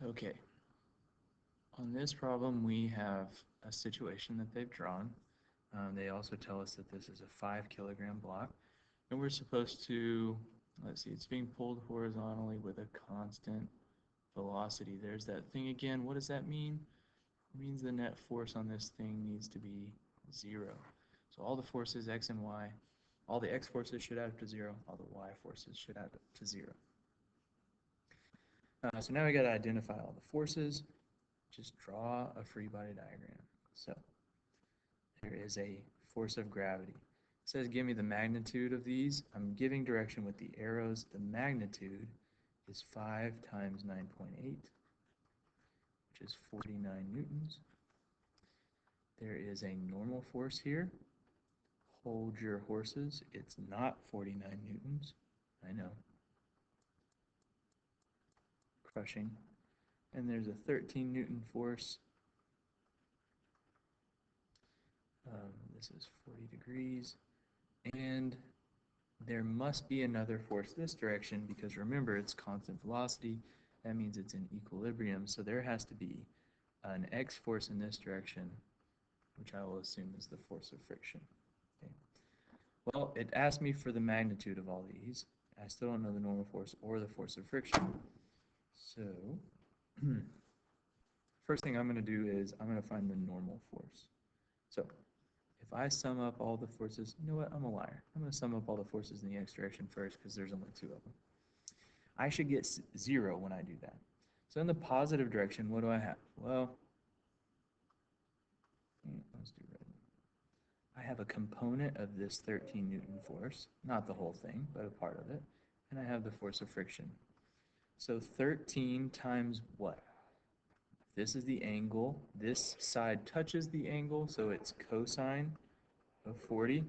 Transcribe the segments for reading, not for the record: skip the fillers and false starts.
Okay, on this problem we have a situation that they've drawn. They also tell us that this is a 5 kilogram block, and we're supposed to, let's see, it's being pulled horizontally with a constant velocity. There's that thing again. What does that mean? It means the net force on this thing needs to be 0. So all the forces, x and y, all the x forces should add up to 0, all the y forces should add up to 0. So now we got to identify all the forces. Just draw a free body diagram. So there is a force of gravity. It says give me the magnitude of these. I'm giving direction with the arrows. The magnitude is 5 times 9.8, which is 49 newtons. There is a normal force here. Hold your horses. It's not 49 newtons. I know. Crushing. And there's a 13 Newton force. This is 40 degrees. And there must be another force this direction because remember it's constant velocity. That means it's in equilibrium. So there has to be an x force in this direction, which I will assume is the force of friction. Okay. Well, it asked me for the magnitude of all these. I still don't know the normal force or the force of friction. So first thing I'm going to do is I'm going to find the normal force. So if I sum up all the forces, you know what, I'm a liar. I'm going to sum up all the forces in the x direction first because there's only 2 of them. I should get 0 when I do that. So in the positive direction, what do I have? Well, let's do red. I have a component of this 13 Newton force, not the whole thing, but a part of it, and I have the force of friction. So 13 times what? This is the angle. This side touches the angle, so it's cosine of 40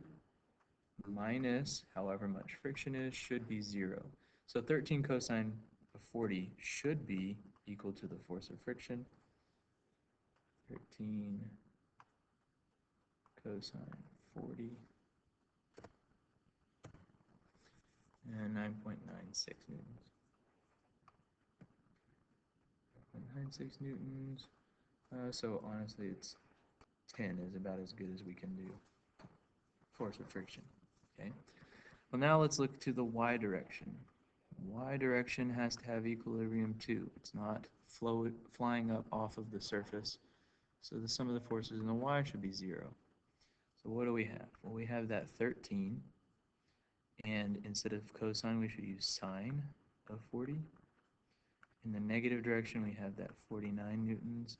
minus however much friction is should be 0. So 13 cosine of 40 should be equal to the force of friction. 13 cosine 40 and 9.96 newtons. 9.96 newtons. So honestly, it's 10 is about as good as we can do. Force of friction. Okay. Well, now let's look to the y direction. Y direction has to have equilibrium too. It's not flying up off of the surface. So the sum of the forces in the y should be 0. So what do we have? Well, we have that 13. And instead of cosine, we should use sine of 40. In the negative direction, we have that 49 newtons.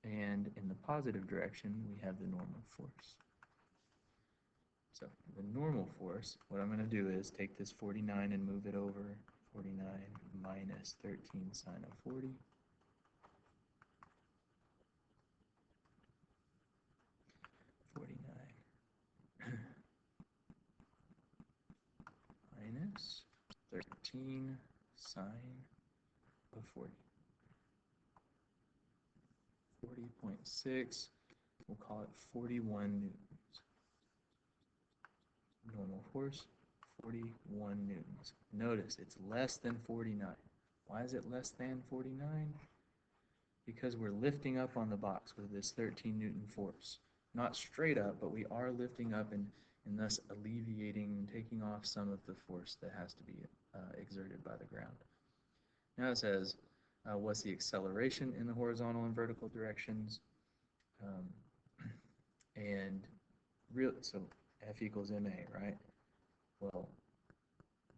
And in the positive direction, we have the normal force. So the normal force, what I'm going to do is take this 49 and move it over. 49 minus 13 sine of 40. 49 minus 13 sine of 40. 40.6, we'll call it 41 newtons. Normal force, 41 newtons. Notice it's less than 49. Why is it less than 49? Because we're lifting up on the box with this 13 Newton force. Not straight up, but we are lifting up and thus alleviating, taking off some of the force that has to be exerted by the ground. Now it says, what's the acceleration in the horizontal and vertical directions? So F equals ma, right? Well,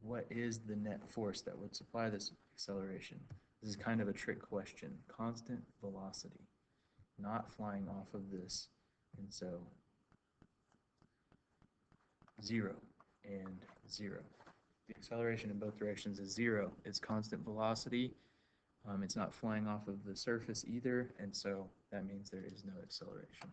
what is the net force that would supply this acceleration? This is kind of a trick question. Constant velocity, not flying off of this. And so 0 and 0. The acceleration in both directions is 0. It's constant velocity. It's not flying off of the surface either, and so that means there is no acceleration.